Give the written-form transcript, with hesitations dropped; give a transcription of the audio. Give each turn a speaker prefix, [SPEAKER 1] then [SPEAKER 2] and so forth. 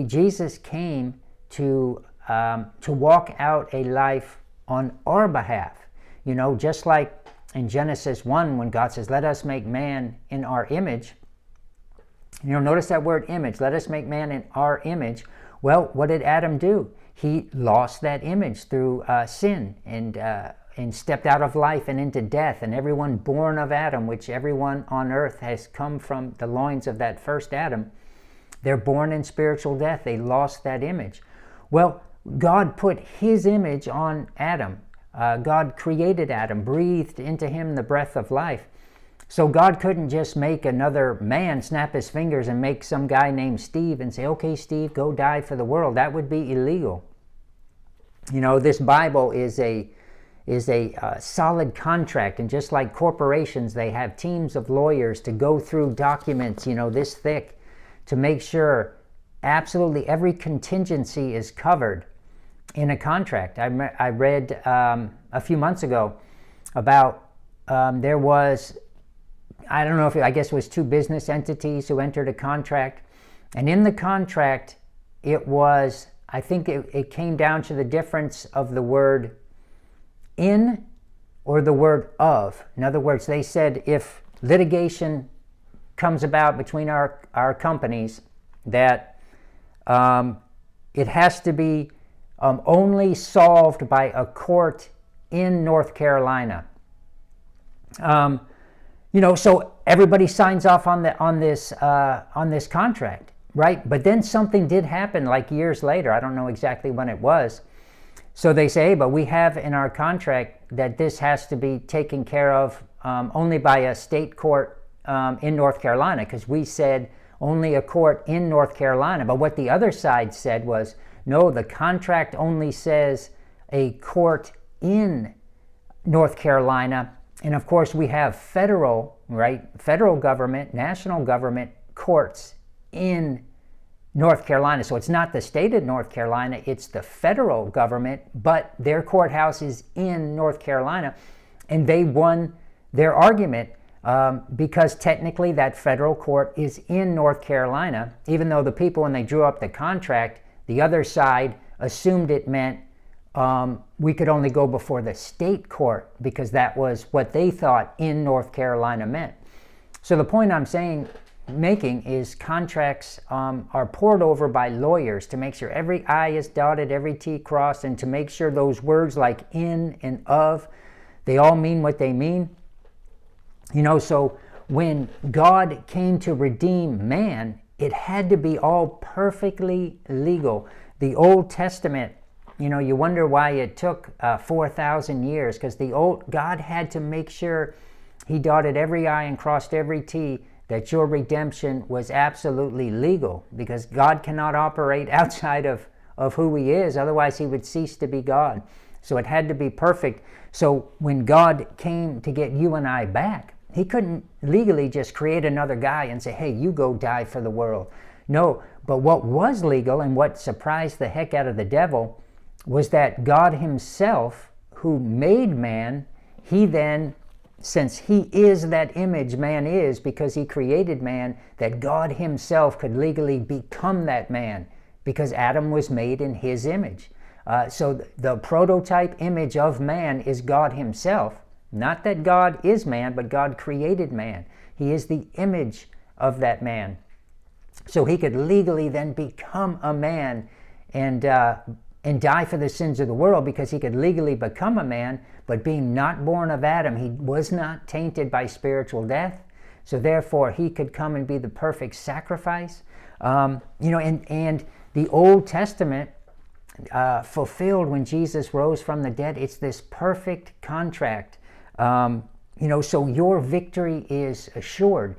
[SPEAKER 1] Jesus came to walk out a life on our behalf. Just like in Genesis 1, when God says, let us make man in our image. Notice that word image. Let us make man in our image. Well, what did Adam do? He lost that image through sin and stepped out of life and into death. And everyone born of Adam, which everyone on earth has come from the loins of that first Adam, they're born in spiritual death. They lost that image. Well, God put his image on Adam. God created Adam, breathed into him the breath of life. So God couldn't just make another man, snap his fingers and make some guy named Steve and say, okay, Steve, go die for the world. That would be illegal. This Bible is a solid contract, and just like corporations, they have teams of lawyers to go through documents, this thick, to make sure absolutely every contingency is covered in a contract. I read a few months ago about there was, I don't know if I guess it was two business entities who entered a contract, and in the contract it was, I think it came down to the difference of the word in or the word of. In other words, they said if litigation comes about between our companies, that it has to be only solved by a court in North Carolina. So everybody signs off on this contract, right? But then something did happen like years later. I don't know exactly when it was. So they say, hey, but we have in our contract that this has to be taken care of only by a state court in North Carolina, because we said only a court in North Carolina. But what the other side said was, no, the contract only says a court in North Carolina. And of course, we have federal government, national government courts in North Carolina. So it's not the state of North Carolina, it's the federal government, but their courthouse is in North Carolina. And they won their argument because technically that federal court is in North Carolina, even though the people, when they drew up the contract, the other side assumed it meant we could only go before the state court, because that was what they thought in North Carolina meant. So the point I'm making is contracts are poured over by lawyers to make sure every I is dotted, every T crossed, and to make sure those words like in and of, they all mean what they mean. So when God came to redeem man, it had to be all perfectly legal. The Old Testament, you wonder why it took 4,000 years, because God had to make sure he dotted every I and crossed every T, that your redemption was absolutely legal, because God cannot operate outside of who he is. Otherwise, he would cease to be God. So it had to be perfect. So when God came to get you and I back, he couldn't legally just create another guy and say, hey, you go die for the world. No, but what was legal and what surprised the heck out of the devil was that God himself, who made man, he then, since he is that image man is, because he created man, that God himself could legally become that man, because Adam was made in his image. So the prototype image of man is God himself. Not that God is man, but God created man. He is the image of that man. So he could legally then become a man and die for the sins of the world, because he could legally become a man, but being not born of Adam, he was not tainted by spiritual death. So therefore, he could come and be the perfect sacrifice. And the Old Testament fulfilled when Jesus rose from the dead. It's this perfect contract. So your victory is assured.